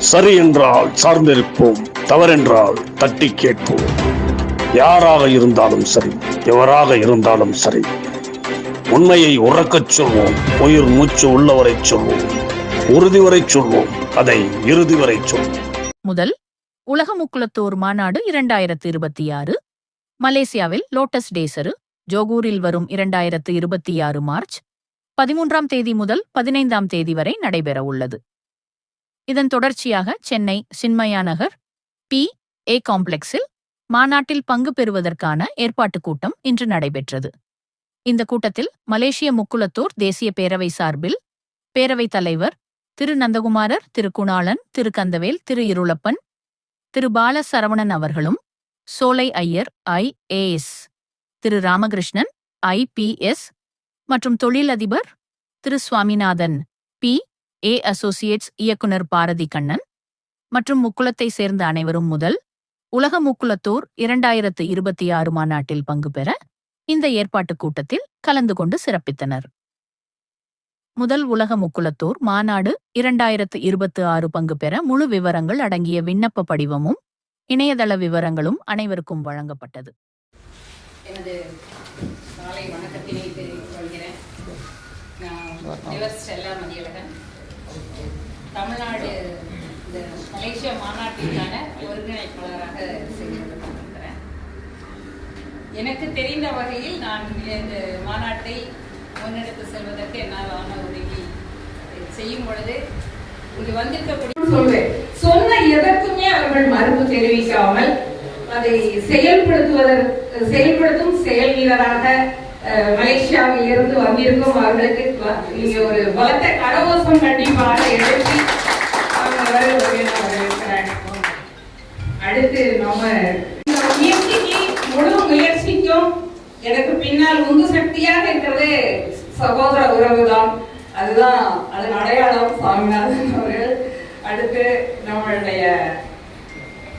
சரி என்றால் சார்ந்திருப்போம், தவறென்றால் தட்டி கேட்போம். யாராக இருந்தாலும் சரி, எவராக இருந்தாலும் சரி, உண்மையை உறக்கச் சொல்வோம், உயிர் மூச்சு உள்ளவரை சொல்வோம், உறுதி வரை சொல்வோம், அதை இறுதி வரை சொல்வோம். முதல் உலக முக்குலத்தோர் மாநாடு 2026 மலேசியாவில் லோட்டஸ் டேசரு ஜோகூரில் வரும் 2026 மார்ச் 13ஆம் தேதி முதல் 15ஆம் தேதி வரை நடைபெற உள்ளது. இதன் தொடர்ச்சியாக சென்னை சின்மயா நகர் PA காம்ப்ளெக்ஸில் மாநாட்டில் பங்கு பெறுவதற்கான ஏற்பாட்டுக் கூட்டம் இன்று நடைபெற்றது. இந்த கூட்டத்தில் மலேசிய முக்குலத்தோர் தேசிய பேரவை சார்பில் பேரவைத் தலைவர் திரு நந்தகுமாரர், திரு குணாளன், திரு கந்தவேல், திரு இருளப்பன், திரு பால சரவணன் அவர்களும், சோலை ஐயர் IAS, திரு ராமகிருஷ்ணன் IPS மற்றும் தொழிலதிபர் திரு சுவாமிநாதன் PA அசோசியேட்ஸ் இயக்குனர் பாரதி கண்ணன் மற்றும் முக்குலத்தை சேர்ந்த அனைவரும் முதல் உலக முக்குலத்தோர் 2026 மாநாட்டில் பங்கு பெற இந்த ஏற்பாட்டுக் கூட்டத்தில் கலந்து கொண்டு சிறப்பித்தனர். முதல் உலக முக்குலத்தோர் மாநாடு 2026 பங்கு பெற முழு விவரங்கள் அடங்கிய விண்ணப்ப படிவமும் இணையதள விவரங்களும் அனைவருக்கும் வழங்கப்பட்டது. எனது காலை வணக்கத்தினை தெரிவித்துக் கொள்கிறேன். நான் ஸ்டெல்லா மதியழகன், தமிழ்நாடு இந்த மலேசியா மாநாட்டிற்கான ஒருங்கிணைப்பாளராக செய்து கொண்டிருக்கிறேன். எனக்கு தெரிந்த வகையில் நான் இந்த மாநாட்டை முன்னெடுத்து செல்வதற்கு என்னால் ஆன உதவி செய்யும் பொழுது இங்கு வந்திருக்கக்கூடிய சொல்வேன், சொன்ன எதற்குமே அவர்கள் மறுப்பு தெரிவிக்காமல் அதை செயல்படுத்தும் செயல் வீரராக மலேசியாவில் இருந்து வந்திருக்கும் அவர்களுக்கு இங்கே ஒரு பலத்த கரகோஷம் கண்டிப்பாக எழுப்பி அவங்க வரவேற்கிறேன். அடுத்து நம்ம முயற்சிக்கு முழு முயற்சிக்கும் எனக்கு பின்னால் உந்து சக்தியாக இருக்கிறது சகோதர உறவுதான். அதுதான் அதன் அடையாளம் சுவாமிநாதன் அவர்கள். அடுத்து நம்மளுடைய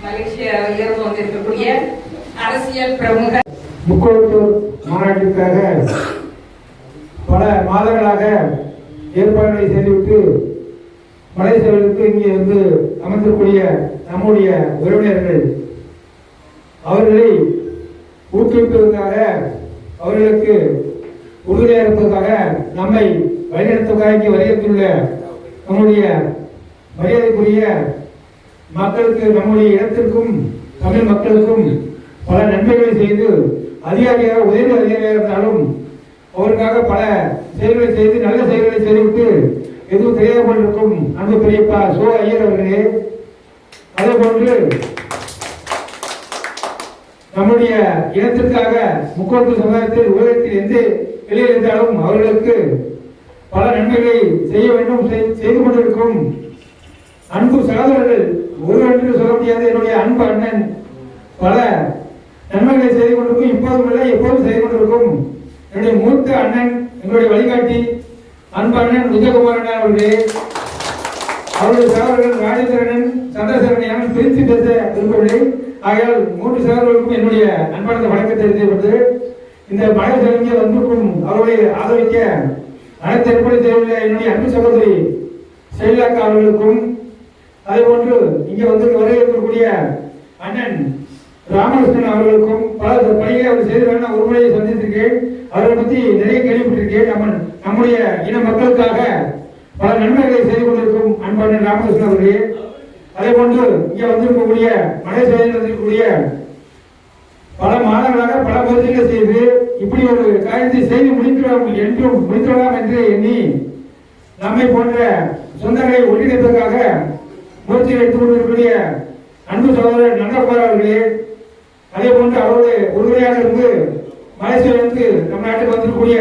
மலேசியாவில் இருந்து வந்திருக்கக்கூடிய அரசியல் பிரமுகர். முக்குலத்தோர் மாநாட்டிற்காக பல மாதங்களாக ஏற்பாடுகளை செய்துவிட்டு மலேசியாவிற்கு இங்கே வந்து அமர்ந்திருக்கூடிய நம்முடைய உறவினர்கள் அவர்களை ஊக்குவிப்பதற்காக, அவர்களுக்கு உறுதுணையாக இருப்பதற்காக, நம்மை வழிநடத்துவதற்காக இங்கே வருகின்றுள்ள நம்முடைய மரியாதைக்குரிய மக்களுக்கு, நம்முடைய இடத்திற்கும் தமிழ் மக்களுக்கும் பல நன்மைகளை செய்து அதிகாரியாக உயர்ந்த அதிகாரியாக இருந்தாலும் அவருக்காக பல செயல்களை செய்து நல்ல செயல்களை செய்துவிட்டு எதுவும் தெரியாமல் கொண்டிருக்கும் அன்பு பெரியப்பா சோ ஐயர் அவர்களே, அதே போன்று நம்முடைய இனத்திற்காக முக்குலத்தோர் சமுதாயத்தில் உலகத்தில் எந்த நிலையில் இருந்தாலும் அவர்களுக்கு பல நன்மைகளை செய்ய வேண்டும் செய்து கொண்டிருக்கும் அன்பு சகோதரர்கள், ஒருவென்று சொல்ல முடியாத என்னுடைய அன்பு அண்ணன் பல நன்மைகளை செய்து கொண்டிருக்கும், இப்போதும் இல்லை எப்போதும் செய்து கொண்டிருக்கும் என்னுடைய மூத்த அண்ணன், எங்களுடைய வழிகாட்டி அன்பு அண்ணன் விஜயகுமாரன் அவர்களே, அவருடைய சகோதரர்கள் ராஜேந்திரன், சந்திரசேகரன் பிரித்து பேச விரும்பவில்லை. ஆகையால் 3 சகோதரர்களுக்கும் என்னுடைய அன்பான வணக்கத்தை தெரிவித்து இந்த மலேசியா வந்திருக்கும் அவர்களை ஆதரிக்க அனைத்து ஏற்பாடு செய்துள்ள என்னுடைய அன்பு சகோதரி செயலாக்க அவர்களுக்கும், அதே போன்று இங்கே வந்து வரவேற்கக்கூடிய அண்ணன் ராமகிருஷ்ணன் அவர்களுக்கும் பல பணிகளை அவர் செய்து நான் ஒரு முறையை சந்தித்திருக்கேன். அவரை பற்றி நிறைய கேள்விப்பட்டிருக்கேன். நம்முடைய இன மக்களுக்காக பல நன்மைகளை செய்து கொண்டிருக்கும் அன்பான ராமகிருஷ்ணன் அவர்களே, அதே போன்று இங்கே வந்திருக்கக்கூடிய மலேசியாவில் இருக்கக்கூடிய பல மாதங்களாக பல முயற்சிகளை செய்து இப்படி ஒரு காரியத்தை செய்து முடித்துவிடலாம் என்று எண்ணி நம்மை போன்ற சொந்தங்களை ஒன்றிணைப்பதற்காக முயற்சிகள் எடுத்துக் கொண்டிருக்கக்கூடிய அன்பு சகோதரர் நந்தகுமார் அவர்களே, அதே போன்று அவருடைய உறுதுணையாக இருந்து மலேசியாவிலிருந்து நம் நாட்டுக்கு வந்திருக்கக்கூடிய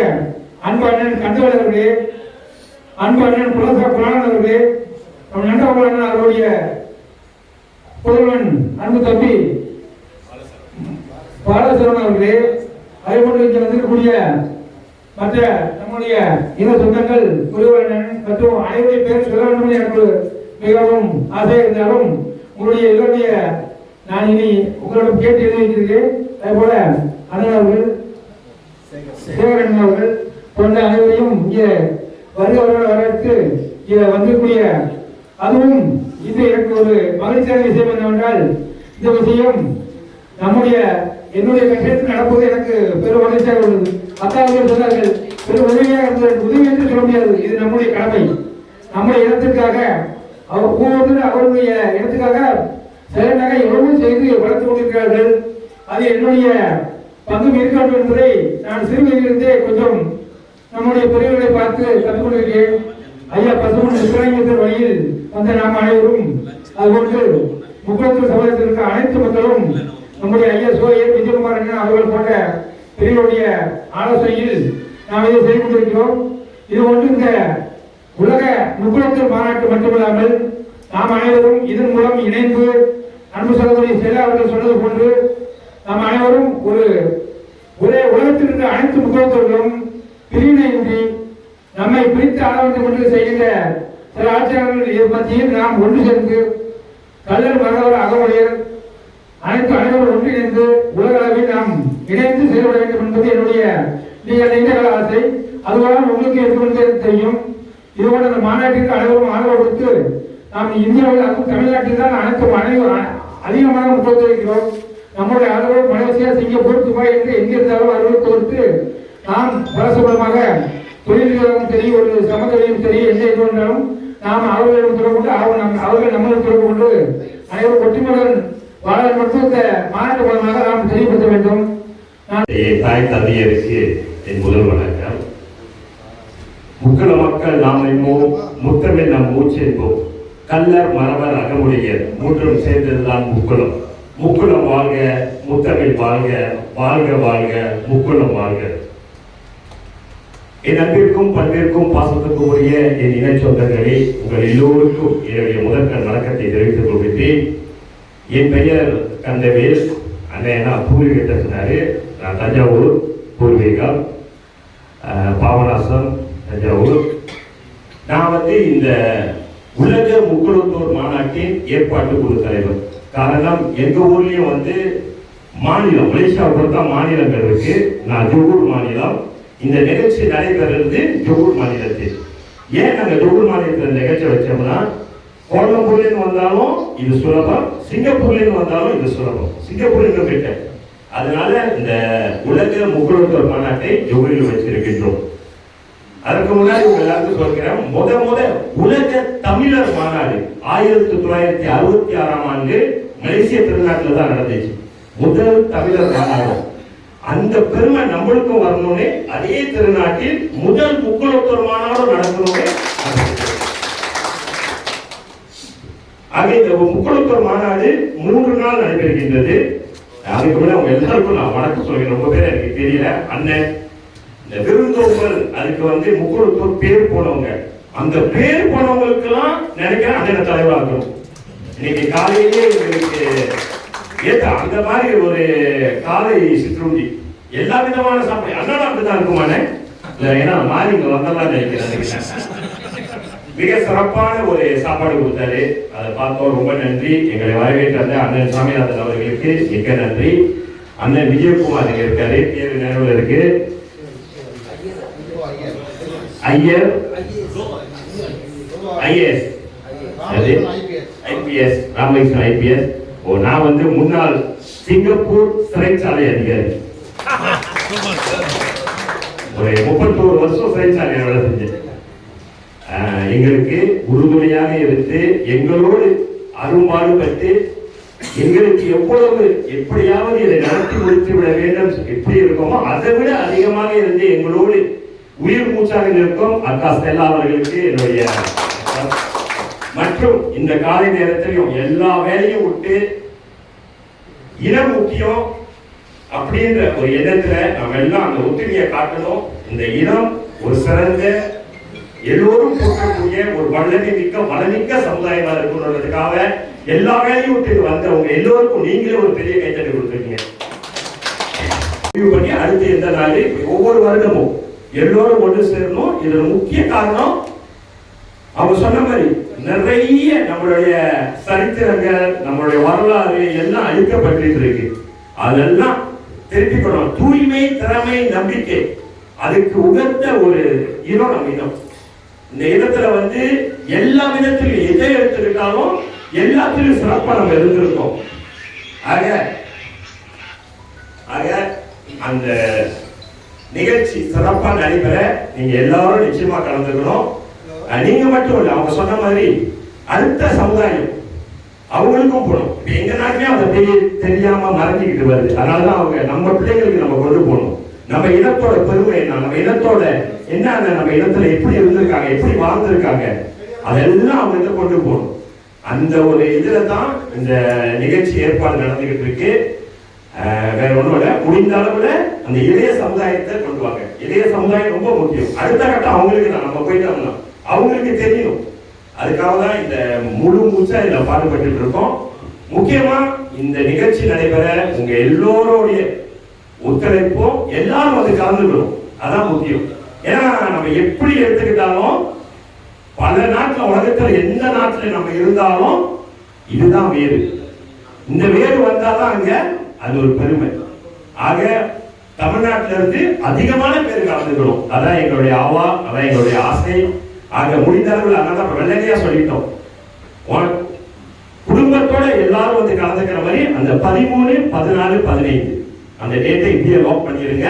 அன்பு அண்ணன் கந்தவேல் அவர்களே, அன்பு அண்ணன் புலன் அவர்களே, நம் நந்தகுமார் அண்ணன் அவருடைய புதல்வன் அன்பு தம்பி பாலசரவன் அவர்களே, அதே போன்று இங்கே வந்திருக்கக்கூடிய மற்ற நம்முடைய இன சொந்தங்கள் குருவண்ணன் மற்றும் அனைவருடைய பேர் சொல்ல வேண்டும் எனக்கு மிகவும் ஆசை இருந்தாலும் உங்களுடைய எல்லோருடைய நான் இனி உங்களிடம் கேட்டு எழுதி வைத்திருக்கிறேன். அதே போல அண்ணன் அவர்கள், சேகரன் அவர்கள் போன்ற அனைவரையும் இங்கே வருகிறவர்கள் வரவேற்று இங்கே வந்திருக்கூடிய, அதுவும் இது எனக்கு ஒரு மகிழ்ச்சியான விஷயம் என்னவென்றால் இந்த விஷயம் என்னுடைய கட்சியத்தில் நடப்பது எனக்கு பெரும் மகிழ்ச்சியாக உள்ளது. அத்தாவர்கள் சொன்னார்கள் பெரும் உதவியாக இருந்தது. உதவி என்று சொல்ல முடியாது, இது நம்முடைய கடமை. நம்முடைய இடத்திற்காக ஒவ்வொருத்தரும் அவருடைய இடத்துக்காக செயலாக எவ்வளவு செய்து வளர்த்துக் கொண்டிருக்கிறார்கள். அது என்னுடைய பங்கும் இருக்காது என்பதை நான் சிறுவயதிலிருந்தே கொஞ்சம் நம்முடைய பெரியவர்களை பார்த்து கற்றுக்கொண்டிருக்கிறேன். ஐயா பசுமன் சிவலிங்கத்தின் வழியில் வந்த நாம் அனைவரும் அதுபோன்று முக்குளத்தூர் சமுதாயத்தில் இருக்க அனைத்து மக்களும் நம்முடைய ஐயா சோயர் விஜயகுமார் அண்ணன் அவர்கள் போன்ற பெரியவருடைய ஆலோசனையில் நாம் இதை செய்து கொண்டிருக்கிறோம். இது ஒன்று இந்த உலக முக்குளத்தூர் மாநாட்டு மட்டுமில்லாமல் நாம் அனைவரும் இதன் மூலம் இணைந்து அன்பு சகோதரி செல்லா அவர்கள் சொன்னது போன்று நாம் அனைவரும் ஒரே உலகத்தில் இருக்க அனைத்து முக்குளத்தூர்களும் பிரிவினையின்றி நம்மை பிரித்து ஆள வேண்டும் என்று செய்கின்ற சில ஆட்சியாளர்கள் மத்தியில் நாம் ஒன்று சேர்ந்து கல்லர் மரவர் அகமுடையர் அனைவரும் ஒன்றிணைந்து உலக அளவில் நாம் இணைந்து செயல்பட வேண்டும் என்பது என்னுடைய நீண்ட கால ஆசை. அதுபோல உங்களுக்கு எப்படி தெரியும். இதுபோல அந்த மாநாட்டிற்கு அனைவரும் ஆதரவு கொடுத்து நாம் இந்தியாவில் அதுவும் தமிழ்நாட்டில் தான் அனைவரும் அதிகமாக முக்கியத்துவம் நம்முடைய ஆதரவு மலேசியா, சிங்கப்பூர், துபாய் என்று எங்கிருந்தாலும் அவர்கள் கொடுத்து நாம் பரஸ்பரமாக தொழில்களும் சரி ஒரு சமதொழிலும் சரி எந்த இது வந்தாலும் நாம் அவர்களிடம் தொடர்பு கொண்டு அவர்கள் நம்மளும் தொடர்பு கொண்டு அனைவரும் ஒற்றுமையுடன் வாழ மட்டும் இந்த மாநாட்டு மூலமாக நாம் தெரியப்படுத்த வேண்டும். தாய் தந்தையருக்கு என் முதல் வணக்கம். முக்குள மக்கள் நாம் என்போம், முத்தமிழ் நம் மூச்சு என்போம். கல்லர் மரவர் அகமுடையர் மூன்றும் சேர்ந்ததுதான் முக்குளம். முக்குளம் வாழ்க, முத்தமிழ் வாழ்க, வாழ்க வாழ்க, முக்குளம் வாழ்க. என் அன்பிற்கும் பண்பிற்கும் பாசத்துக்கும் உரிய என் இணை சொந்தங்களே, உங்கள் எல்லோருக்கும் என்னுடைய முதற்கண் வணக்கத்தை தெரிவித்துக் கொள்கிறேன். என் பெயர் கந்தவேல். அண்ணா பூர்வீகத்தை சொன்னாரு. நான் தஞ்சாவூர் பூர்வீகம், பாபநாசம் தஞ்சாவூர். நான் இந்த உலக முக்குளத்தூர் மாநாட்டின் ஏற்பாட்டு குழு தலைவர். காரணம், எங்க ஊர்லயும் மாநிலம் மலேசியாவை பொறுத்தா மாநிலங்கள் இருக்கு. நான் ஜொகூர் மாநிலம். இந்த நிகழ்ச்சி நடைபெறுவது ஜொகூர் மாநிலத்தில். ஏன் நாங்கள் ஜொகூர் மாநிலத்தில் நிகழ்ச்சி வச்சோம்னா, கோலம்பூர்லேருந்து வந்தாலும் இது சுலபம், சிங்கப்பூர்லேருந்து வந்தாலும் இது சுலபம். சிங்கப்பூர்லேருந்து கிட்ட. அதனால இந்த உலக முக்குளத்தூர் மாநாட்டை ஜொகூரில் வச்சிருக்கின்றோம். அதற்கு முன்னாடி உங்க எல்லாருக்கும் சொல்கிறேன், முத உலக தமிழர் மாநாடு 1966ஆம் ஆண்டு மலேசிய திருநாட்டில் தான் நடந்துச்சு. முதல் தமிழர் மாநாடு. அந்த பெருமை நம்மளுக்கும் வரணும்னே அதே திருநாட்டில் முதல் முக்குளத்தூர் மாநாடு நடக்கணும்னே. ஆக இந்த முக்குளத்தூர் மாநாடு 3 நாள் நடைபெறுகின்றது. அதுக்கு முன்னாடி அவங்க எல்லாருக்கும் நான் வணக்கம் சொல்கிறேன். ரொம்ப பேர் எனக்கு தெரியல. அண்ணன் இந்த விருந்தோம்பல் அதுக்கு முக்குளத்தூர் பேர் போனவங்க, அந்த பேர் போனவங்களுக்கு எல்லாம் நினைக்கிறேன் அண்ணன் தலைவராகணும். இன்னைக்கு காலையிலேயே எங்களுக்கு அந்த மாதிரி ஒரு காலை சிற்றுண்டி எல்லா விதமான சாப்பாடு அண்ணா அப்படிதான் இருக்குமானே. ஏன்னா மாறி இங்க வந்தெல்லாம் நினைக்கிறேன். மிக சிறப்பான ஒரு சாப்பாடு கொடுத்தாரு. அதை பார்த்தோம். ரொம்ப நன்றி. எங்களை வரவேற்ற அண்ணன் சாமிநாதன் அவர்களுக்கு மிக்க நன்றி. அண்ணன் விஜயகுமார் இங்க இருக்காரு, பேரு நினைவுல இருக்கு. Iyer IAS IPS Ramakrishnan IPS. நான் முன்னாள் சிங்கப்பூர் சிறைச்சாலை அதிகாரி. ஒரு 31 வருஷம் சிறைச்சாலை வேலை செஞ்சேன். எங்களுக்கு உறுதுணையாக இருந்து எங்களோடு அரும்பாடுபட்டு எங்களுக்கு எப்படியாவது இதை நடத்தி முடித்து விட வேண்டும் எப்படி இருக்கோமோ அதை விட அதிகமாக இருந்து எங்களோடு உயிர் மூச்சாக இருக்கும் அக்கா ஸ்டெல்லா அவர்களுக்கு என்னுடைய மற்றும் இந்த காலை நேரத்திலையும் எல்லா வேலையும் விட்டு இனம் முக்கியம் அப்படின்ற ஒரு எண்ணத்துல நம்ம எல்லாம் அந்த ஒற்றுமையை காட்டணும். இந்த இனம் ஒரு சிறந்த எல்லோரும் போற்றக்கூடிய ஒரு வளமிக்க சமுதாயமா இருக்கணுன்றதுக்காக எல்லா வேலையும் விட்டு வந்தவங்க எல்லோருக்கும் நீங்களே ஒரு பெரிய கைத்தறி கொடுத்துருக்கீங்க. பண்ணி அடுத்து எந்த நாள் ஒவ்வொரு வருடமும் எல்லோரும் ஒன்று சேரணும். இதுல முக்கிய காரணம் அவங்க சொன்ன மாதிரி நிறைய நம்மளுடைய சரித்திரங்கள் நம்மளுடைய வரலாறு எல்லாம் அழிக்கப்பட்டு இருக்கு. அதெல்லாம் திருப்பிக்கணும். தூய்மை, திறமை, நம்பிக்கை அதுக்கு உகந்த ஒரு இனம் நம்ம இனம். இந்த இடத்துல எல்லா விதத்திலும் எதை எடுத்துக்கிட்டாலும் எல்லாத்திலும் சிறப்பா நம்ம இருந்திருக்கோம். ஆக அந்த நிகழ்ச்சி சிறப்பா நடைபெற நீங்க எல்லாரும் நிச்சயமா கலந்துக்கணும். நீங்க மட்டும் இல்ல, அவங்க சொன்ன மாதிரி அடுத்த சமுதாயம் அவங்களுக்கும் போகணும். எங்க நாட்டுமே அதை தெரியாம மறைஞ்சிக்கிட்டு வருது. அதனாலதான் அவங்க நம்ம பிள்ளைங்களுக்கு நம்ம கொண்டு போகணும். நம்ம இனத்தோட பெருமை என்ன, நம்ம இனத்தோட என்ன, நம்ம இனத்துல எப்படி இருந்திருக்காங்க, எப்படி வாழ்ந்திருக்காங்க, அதெல்லாம் அவங்க கொண்டு போகணும். அந்த ஒரு இதுல தான் இந்த நிகழ்ச்சி ஏற்பாடு நடந்துகிட்டு இருக்கு. வேற ஒண்ணும் இல்ல, முடிந்த அளவுல அந்த இளைய சமுதாயத்தை கொண்டு வாங்க. இளைய சமுதாயம் ரொம்ப முக்கியம். அடுத்த கட்டம் அவங்களுக்கு தான், நம்ம போயிட்டோம்னா அவங்களுக்கு தெரியணும். அதுக்காக தான் இந்த முழு மூச்சா இதுல பாடுபட்டு இருக்கோம். முக்கியமா இந்த நிகழ்ச்சி நடைபெற உங்க எல்லோருடைய ஒத்துழைப்பும் எல்லாரும் வந்து கலந்துக்கணும். அதான் முக்கியம். ஏன்னா நம்ம எப்படி எடுத்துக்கிட்டாலும் பல நாட்டுல, உலகத்துல எந்த நாட்டுல நம்ம இருந்தாலும் இதுதான் வேறு. இந்த வேறு வந்தாதான் அங்க அது ஒரு பெருமை. ஆக தமிழ்நாட்டில இருந்து அதிகமான பேர் கலந்துக்கணும். அதான் எங்களுடைய ஆவா, அதான் எங்களுடைய ஆசை. ஆக முடிந்த அளவில் அதான் வெள்ளையா சொல்லிட்டோம், குடும்பத்தோட எல்லாரும் வந்து கலந்துக்கிற மாதிரி அந்த 13, 14, 15 அந்த டேட்டை இப்படியே லாக் பண்ணிருங்க.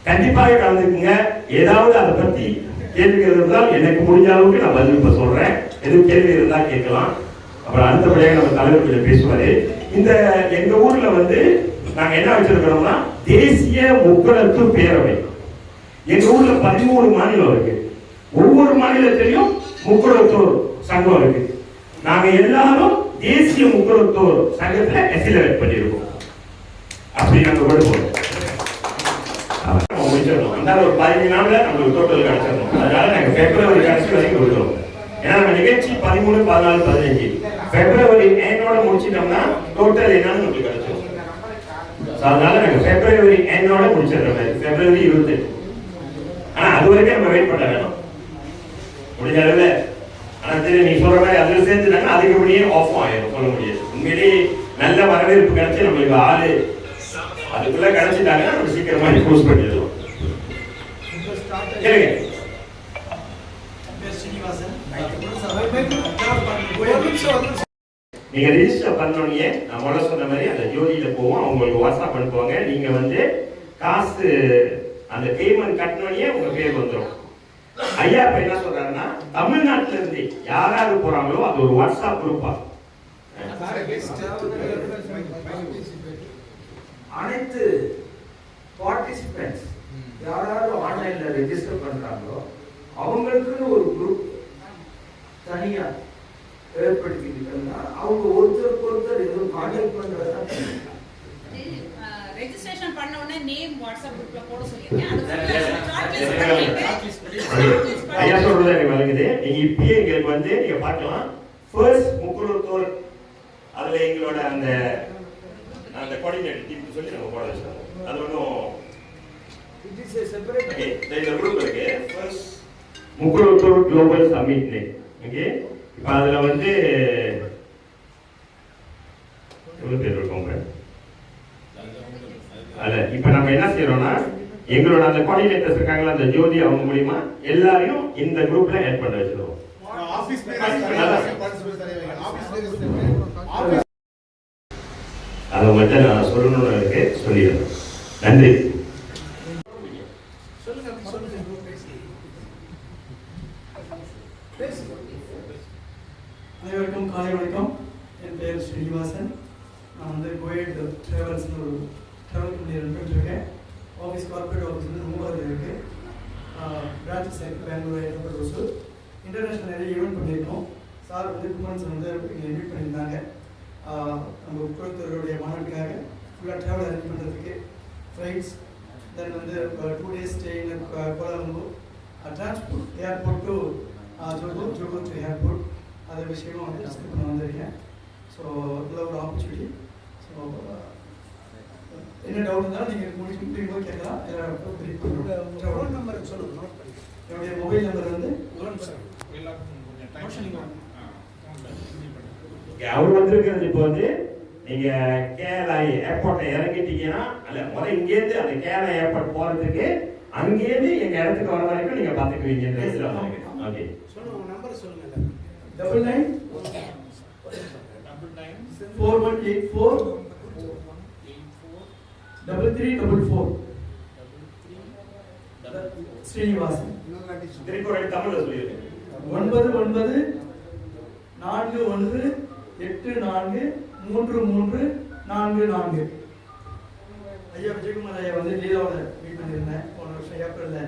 கண்டிப்பாக கலந்துக்குங்க. ஏதாவது அதை பத்தி கேள்விகள் இருந்தால் எனக்கு முடிஞ்ச அளவுக்கு நான் பதில் இப்ப சொல்றேன். எதுவும் கேள்வி இருந்தா கேட்கலாம். அப்புறம் அடுத்தபடியாக நம்ம தலைவர் கொஞ்சம் பேசுவாரு. இந்த எங்க ஊர்ல வந்து நாங்க என்ன வச்சிருக்கிறோம்னா தேசிய முக்கலத்து பேரவை. எங்க ஊர்ல 13 மாநிலம் இருக்கு. ஒவ்வொரு மாநிலத்திலையும் முக்குளத்தோர் சங்கம் இருக்கு. நாங்க எல்லாரும் தேசிய முக்குளத்தோர் சங்கத்துல அஃபிலியேட் பண்ணிருக்கோம். அப்படி நாங்க விடுவோம். ஒரு 15 நாள்ல நம்மளுக்கு டோட்டல் கிடைச்சிடணும். அதனால நாங்க பிப்ரவரி கடைசி வரைக்கும் விடுறோம். ஏன்னா நம்ம நிகழ்ச்சி 13, 14, 15 பிப்ரவரி எண்ணோட முடிச்சிட்டோம்னா டோட்டல் என்னன்னு நமக்கு கிடைச்சிடும். அதனால நாங்க பிப்ரவரி எண்ணோட முடிச்சிடறோம். பிப்ரவரி 28. ஆனா அது வரைக்கும் நம்ம வெயிட் பண்ண வேணும் முடிஞ்ச அளவுல. ஆனா நீ சொல்ற மாதிரி அதுல சேர்த்துட்டாங்க அதுக்கு முன்னே ஆஃப் ஆயிடும், சொல்ல முடியாது. உண்மையிலேயே நல்ல வரவேற்பு கிடைச்சி நம்மளுக்கு ஆளு அதுக்குள்ள கிடைச்சிட்டாங்கன்னா நம்ம சீக்கிரமா க்ளோஸ் பண்ணிடுவோம். கேளுங்க. நீங்க ரெஜிஸ்டர் பண்ணோன்னே நான் முதல்ல சொன்ன மாதிரி அந்த ஜோதியில போவோம், அவங்களுக்கு வாட்ஸ்அப் அனுப்புவாங்க. நீங்க வந்து காசு அந்த பேமெண்ட் கட்டினோடனே உங்க பேர் வந்துடும். ஐயா இப்ப என்ன சொல்றாருன்னா தமிழ்நாட்டுல இருந்து யாராவது போறாங்களோ அது ஒரு வாட்ஸ்அப் குரூப்பா அனைத்து பார்ட்டிசிபென்ட்ஸ் யாராவது ஆன்லைன்ல ரெஜிஸ்டர் பண்றாங்களோ அவங்களுக்குன்னு ஒரு குரூப் தனியா ஏற்படுத்திக்கிட்டோம்னா அவங்க ஒருத்தருக்கு ஒருத்தர் எதுவும் கான்டாக்ட் பண்றதா ரெஜிஸ்ட்ரேஷன் பண்ண உடனே நேம் வாட்ஸ்அப் குரூப்ல போட சொல்லிருக்கேன். ஐயா சொல்றது எனக்கு வழங்குது. நீங்க இப்பயே எங்களுக்கு வந்து நீங்க பார்க்கலாம். ஃபர்ஸ்ட் முக்குளத்தோர் அதுல எங்களோட அந்த அந்த கோஆர்டினேட்டர் டீம் சொல்லி நம்ம போட வச்சிருக்கோம். அது ஒன்றும் இந்த குரூப் இருக்கு. First Mukkulathor global submit name. Okay, இப்போ அதுல வந்து எவ்வளவு பேர் இருக்கோங்க? அல்ல இப்ப நம்ம என்ன செய்யறோம்னா எங்களோட அந்த கோஆர்டினேட்டர்ஸ் இருக்காங்களா அந்த ஜோதி அவங்க மூலமா எல்லாரையும் இந்த குரூப்ல ஆட் பண்ண வச்சிருவோம். அதை மட்டும் நான் சொல்லணும்னு இருக்கு, சொல்லிடுறேன். நன்றி. அனைவருக்கும் காலை வணக்கம். என் பெயர் ஸ்ரீனிவாசன். நான் வந்து கோயட் டிராவல்ஸ்னு ஒரு ட்ராவல் கம்பெனி ரன் பண்ணிட்டுருக்கேன். ஆஃபீஸ் கார்பரேட் ஆஃபீஸ் வந்து 3வது இருக்குது. பிரான்ச்சஸ் இருக்குது பெங்களூர், ஹைதராபாத், ஒசூர். இன்டர்நேஷ்னல் நிறைய ஈவெண்ட் பண்ணியிருக்கோம். சார் வந்து குமரன்ஸ் வந்து இங்கே இன்வைட் பண்ணியிருந்தாங்க. நம்ம குளத்தூருடைய மாநாட்டுக்காக ஃபுல்லாக ட்ராவல் அரேஞ்ச் பண்ணுறதுக்கு ஃப்ளைட்ஸ், தென் வந்து 2 days stay in Kuala Lumpur, transport airport to Johor to airport, அது விஷயமும் வந்து டிஸ்கஸ் பண்ண வந்திருக்கேன். ஸோ இதில் ஒரு ஆப்பர்ச்சுனிட்டி. ஸோ என்ன டவுட் இருந்தாலும் நீங்கள் முடிக்கும் கேட்கலாம். ஃபோன் நம்பர் சொல்லுங்கள். என்னுடைய மொபைல் நம்பர் வந்து அவர் வந்திருக்கிறது இப்போ வந்து நீங்க கேரளா ஏர்போர்ட்ல இறங்கிட்டீங்கன்னா அல்ல முதல்ல இங்கேருந்து அந்த கேரளா ஏர்போர்ட் போறதுக்கு அங்கேருந்து எங்க இடத்துக்கு வர வரைக்கும் நீங்க பாத்துக்குவீங்க. ஓகே, சொல்லுங்க, நம்பர் சொல்லுங்க. 99 4184 3344 ஸ்ரீனிவாசன். திருப்பி ஒரு தமிழ்ல சொல்லிருக்கேன். 994184343344. ஐயா விஜயகுமார் ஐயா வந்து லீலாவோட மீட் பண்ணியிருந்தேன் போன வருஷம் ஏப்ரல்ல.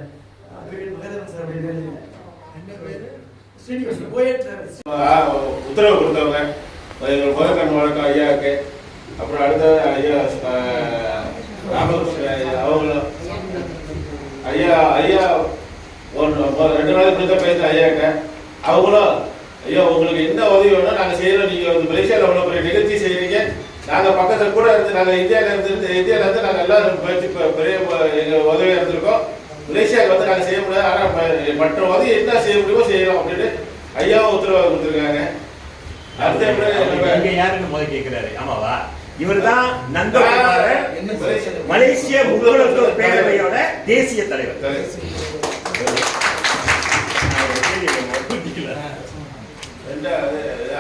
அட்வொகேட் மகேந்திரன் சார் என்ன பேரு ஸ்ரீனிவாசன் கோயட் டிராவல்ஸ் உத்தரவு கொடுத்தவங்க எங்கள் முதற்கண் வழக்கம் ஐயாவுக்கு. அப்புறம் அடுத்த ஐயா ராமகிருஷ்ணன் அவங்களும் ஐயா ஒரு 2 நாளைக்கு தான் பேசுற ஐயாக்க. அவங்களும் ஐயா உங்களுக்கு என்ன உதவி வேணும் நாங்கள் செய்யறோம். நீங்க வந்து மலேசியாவில் அவ்வளோ பெரிய நிகழ்ச்சி செய்யறீங்க. நாங்கள் பக்கத்தில் கூட இருந்து நாங்கள் இந்தியாவில இருந்து நாங்கள் எல்லாரும் பெரிய எங்கள் உதவியாக இருந்திருக்கோம். மலேசியாவுக்கு வந்து நாங்கள் செய்ய முடியாது. ஆனால் மற்ற உதவி என்ன செய்ய முடியுமோ செய்யலாம் அப்படின்னு ஐயாவும் உத்தரவாதம் கொடுத்துருக்காங்க. அடுத்த யாருன்னு முதல் கேட்கிறாரு. ஆமாவா? இவர்தான் நந்தகுமாரன், மலேசிய முக்குளத்தூர் பேரவையோட தேசிய தலைவர்.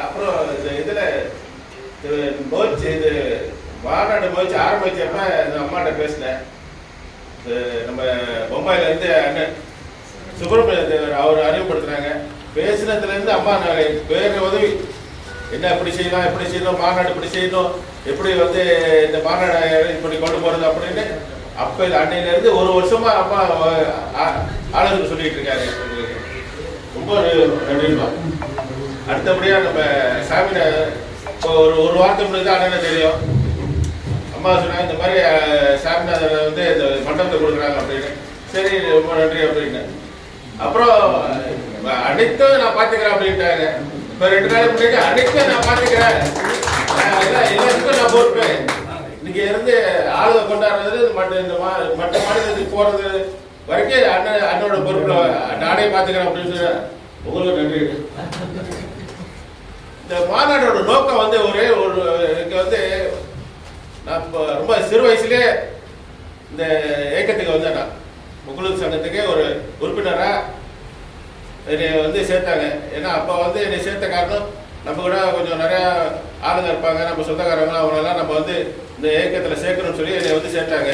அப்புறம் இதுல இது மாநாடு முயற்சி ஆரம்பிச்சப்ப இந்த அம்மாட்ட பேசினேன். நம்ம பொம்பாயில இருந்து அண்ணன் சுப்பிரமணிய தேவர் அவர் அறிமுகப்படுத்துறாங்க. பேசினதுல இருந்து அம்மா வேற உதவி என்ன எப்படி செய்யலாம், எப்படி செய்யணும், மாநாடு இப்படி செய்யணும், எப்படி வந்து இந்த மாநாடு இப்படி கொண்டு போறது அப்படின்னு அப்ப அன்னையில இருந்து 1 வருஷமா அம்மா ஆளுநர் சொல்லிட்டு இருக்காங்க. ரொம்ப நன்றிமா. அடுத்தபடியா நம்ம சாமியில ஒரு வாரத்தை முன்னாடி அண்ணனை தெரியும். அம்மா சொன்னாங்க இந்த மாதிரி சாமிநாதன் வந்து இந்த மண்டபத்தை கொடுக்குறாங்க அப்படின்னு. சரி ரொம்ப நன்றி அப்படின்னு. அப்புறம் அனைத்தும் நான் பாத்துக்கிறேன் அப்படின்ட்டாங்க. இப்ப 2 நாளைக்கு முன்னாடி அனைத்தும் நான் பாத்துக்கிறேன், எல்லாத்துக்கும் நான் பொறுப்பேன். இன்னைக்கு இருந்து ஆளுக கொண்டாடுறது மற்ற மாநிலத்துக்கு போறது வரைக்கும் அண்ணனோட பொறுப்புல நானே பாத்துக்கிறேன் அப்படின்னு சொல்ல உங்களுக்கு நன்றி. இந்த மாநாடோட நோக்கம் வந்து ஒரே ஒரு இங்க வந்து நான் ரொம்ப சிறு வயசுலேயே இந்த இயக்கத்துக்கு வந்தேன். நான் முக்குளத்தூர் சங்கத்துக்கு ஒரு உறுப்பினரா என்னை வந்து சேர்த்தாங்க. ஏன்னா அப்போ வந்து என்னை சேர்த்த காரணம் நம்ம கூட கொஞ்சம் நிறையா ஆளுங்க இருப்பாங்க, நம்ம சொந்தக்காரங்க, அவங்களெல்லாம் நம்ம வந்து இந்த இயக்கத்தில் சேர்க்கணும்னு சொல்லி என்னை வந்து சேர்த்தாங்க.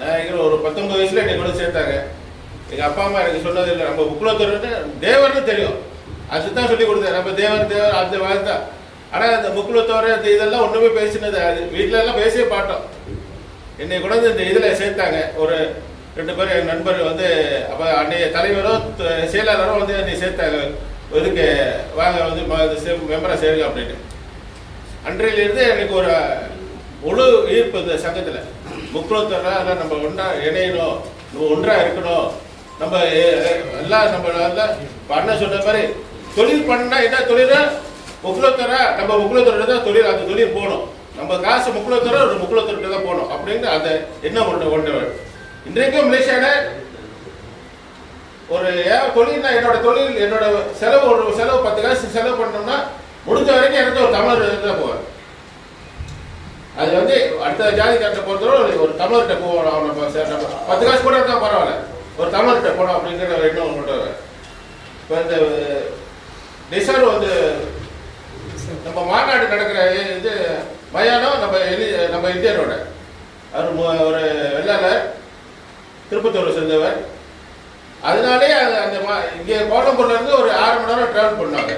நான் எங்க ஒரு 19 வயசுல என்னை கூட சேர்த்தாங்க. எங்கள் அப்பா அம்மா எனக்கு சொன்னது இல்லை, நம்ம முக்குளத்தூர்னு தேவர்னு தெரியும், அதுதான் சொல்லி கொடுத்தேன். நம்ம தேவர் அந்த வாழ் தான். ஆனால் அந்த முக்குளத்தோர இந்த இதெல்லாம் ஒன்றுமே பேசினது அது வீட்டில எல்லாம் பேசியே பாட்டோம். என்னை கூட இந்த இதில் சேர்த்தாங்க. ஒரு 2 பேர் என் நண்பர் வந்து அப்போ அன்னைய தலைவரும் செயலாளரும் வந்து என்னை சேர்த்தாங்க. இதுக்கு வாங்க வந்து மெம்பராக சேருங்க அப்படின்னு. அன்றையிலிருந்து எனக்கு ஒரு முழு ஈர்ப்பு இந்த சங்கத்தில். முக்குளத்தோர நம்ம ஒன்றா இணையணும், நம்ம ஒன்றாக இருக்கணும், நம்ம எல்லாம் நம்ம பண்ண சொன்ன மாதிரி தொழில் பண்ணா என்ன தொழில் முக்குளத்தோர நம்ம முக்குளத்தோர தான் தொழில், அந்த தொழில் போகணும், நம்ம காசு முக்குளத்தோர ஒரு முக்குளத்தோர்கிட்ட தான் போகணும் அப்படின்னு அந்த எண்ணம் கொண்டவர். இன்றைக்கும் மலேசியால ஒரு தொழில் என்னோட தொழில் என்னோட செலவு ஒரு செலவு 10 காசு செலவு பண்ணோம்னா முடிஞ்ச வரைக்கும் எனக்கு ஒரு தமிழர் தான் போவேன். அது வந்து அடுத்த ஜாதிக்காரத்தை பொறுத்தவரை ஒரு தமிழர்கிட்ட போவோம். 10 காசு கூட இருந்தால் பரவாயில்ல, ஒரு தமிழர்கிட்ட போனோம் அப்படிங்கிற ஒரு எண்ணம் கொண்டவர். இப்போ இந்த டிசர் வந்து நம்ம மாநாடு நடக்கிற இது மயானம் நம்ம இந்தியனோட அவர் ஒரு வெள்ளாளர் திருப்பத்தூரை சேர்ந்தவர். அதனாலே அந்த இங்கே கோலம்பூர்ல இருந்து ஒரு 6 மணி நேரம் டிராவல் பண்ணாங்க.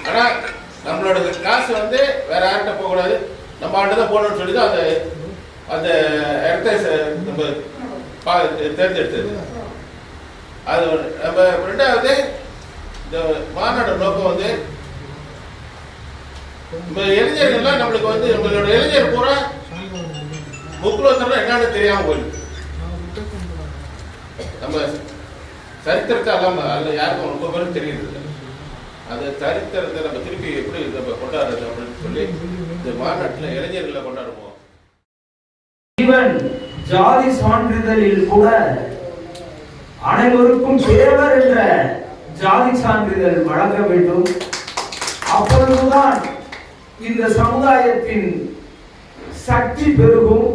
ஆனால் நம்மளோட காசு வந்து வேற யார்கிட்ட போகக்கூடாது, நம்ம ஆண்டு தான் போகணும்னு சொல்லி தான் அந்த இடத்த நம்ம தேர்ந்தெடுத்தது. அது நம்ம 2வது இந்த மாநாடு நோக்கம் வந்து நம்ம இளைஞர்கள்லாம் நம்மளுக்கு வந்து நம்மளோட இளைஞர் பூரா முக்குளத்தோட என்னன்னு தெரியாம போயிருக்கு. நம்ம சரித்திரத்தை அல்ல யாருக்கும் ரொம்ப பேரும் தெரியுது. அந்த சரித்திரத்தை நம்ம திருப்பி எப்படி நம்ம கொண்டாடுறது அப்படின்னு சொல்லி இந்த மாநாட்டில் இளைஞர்களை கொண்டாடுவோம். ஜாதி சான்றிதழில் கூட அனைவருக்கும் தேவர் என்ற ஜாதி சான்றிதழ் வழங்க வேண்டும். அப்பொழுதுதான் இந்த சமுதாயத்தின் சக்தி பெருகும்,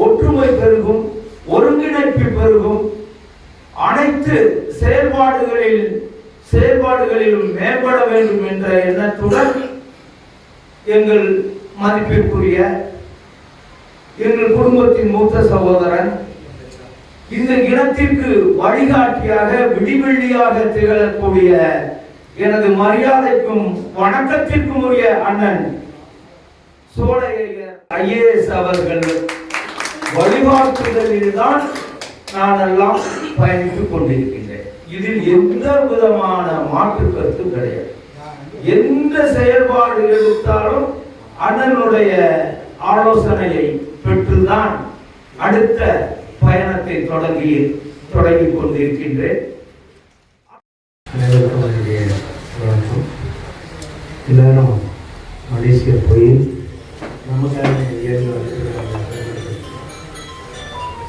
ஒற்றுமை பெருகும், ஒருங்கிணைப்பு பெருகும், அனைத்து செயல்பாடுகளிலும் மேம்பட வேண்டும் என்ற எண்ணத்துடன் எங்கள் மதிப்பிற்குரிய எங்கள் குடும்பத்தின் மூத்த சகோதரன், இந்த இனத்திற்கு வழிகாட்டியாக விடிவெள்ளியாக திகழக்கூடிய எனது மரியாதைக்கும் வணக்கத்திற்கும் உரிய அண்ணன் சோழையர் IAS அவர்கள் வழிகாட்டுதலில்தான் நானெல்லாம் பயணித்துக் கொண்டிருக்கின்றேன். இதில் எந்த விதமான மாற்று கருத்து கிடையாது. எந்த செயல்பாடு எடுத்தாலும் அண்ணனுடைய ஆலோசனையை பெற்றுதான் அடுத்த பயணத்தை தொடங்கி கொண்டிருக்கின்றேன். எல்லாரும் மலேசியா போய் நமக்காக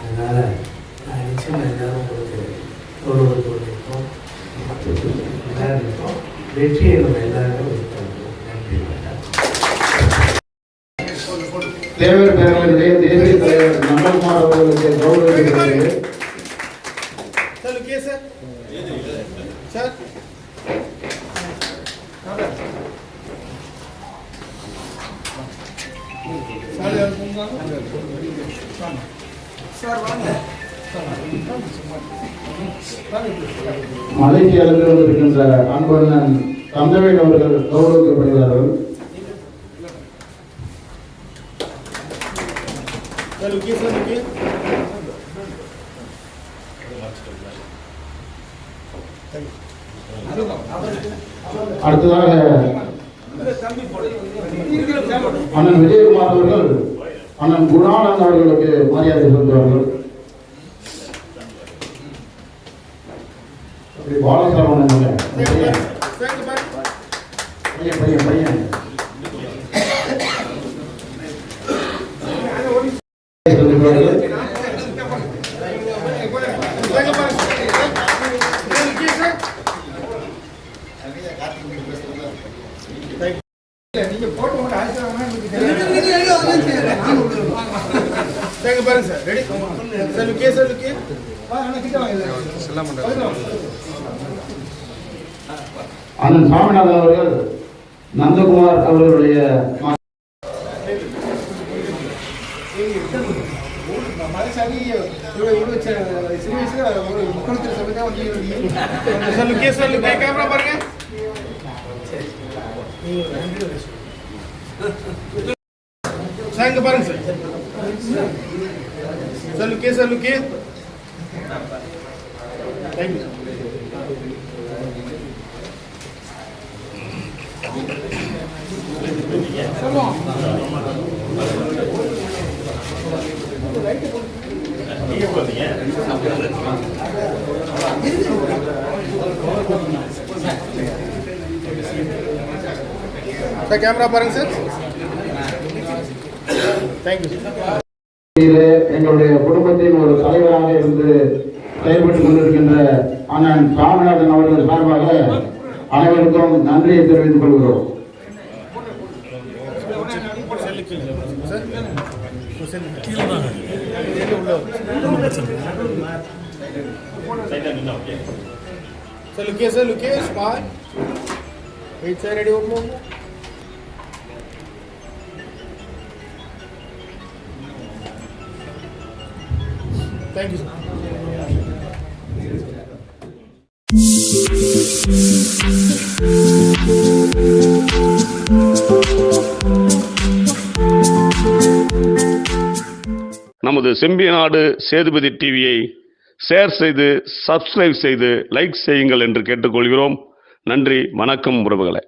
அதனால நிச்சயம் எல்லாரும் உங்களுக்கு தோல்விக்கும் எல்லாருக்கும் வெற்றியை நம்ம எல்லாருக்கும் நன்றி. தேவர் பேரவையுடைய தேசிய தலைவர் நந்தகுமார் அவர்களுக்கு கௌரவிக்கிறது. மலேசியாவிலிருந்து வந்திருக்கின்ற அன்பண்ணன் தந்தவேல் அவர்கள் கௌரவிக்கப்படுகிறார்கள். அடுத்ததாக அண்ணன் விஜயகுமார் அவர்கள் அண்ணன் குணானந்த் அவர்களுக்கு மரியாதை செலுத்துவார்கள். பாலசரவணன் பையன் பையன் அண்ணன் சாமிநாதன் அவர்கள் நந்தகுமார் அவர்களுடைய பாருங்க சார் கேமரா பாருங்க சார். எங்களுடைய குடும்பத்தின் ஒரு தலைவராக இருந்து செயல்பட்டுக் கொண்டிருக்கின்ற அண்ணன் சாமிநாதன் அவர்கள் சார்பாக அனைவருக்கும் நன்றியை தெரிவித்துக் கொள்கிறோம். Thank you, sir. நமது செம்பியநாடு சேதுபதி டிவியை ஷேர் செய்து சப்ஸ்கிரைப் செய்து லைக் செய்யுங்கள் என்று கேட்டுக்கொள்கிறோம். நன்றி, வணக்கம் உறவுகளே.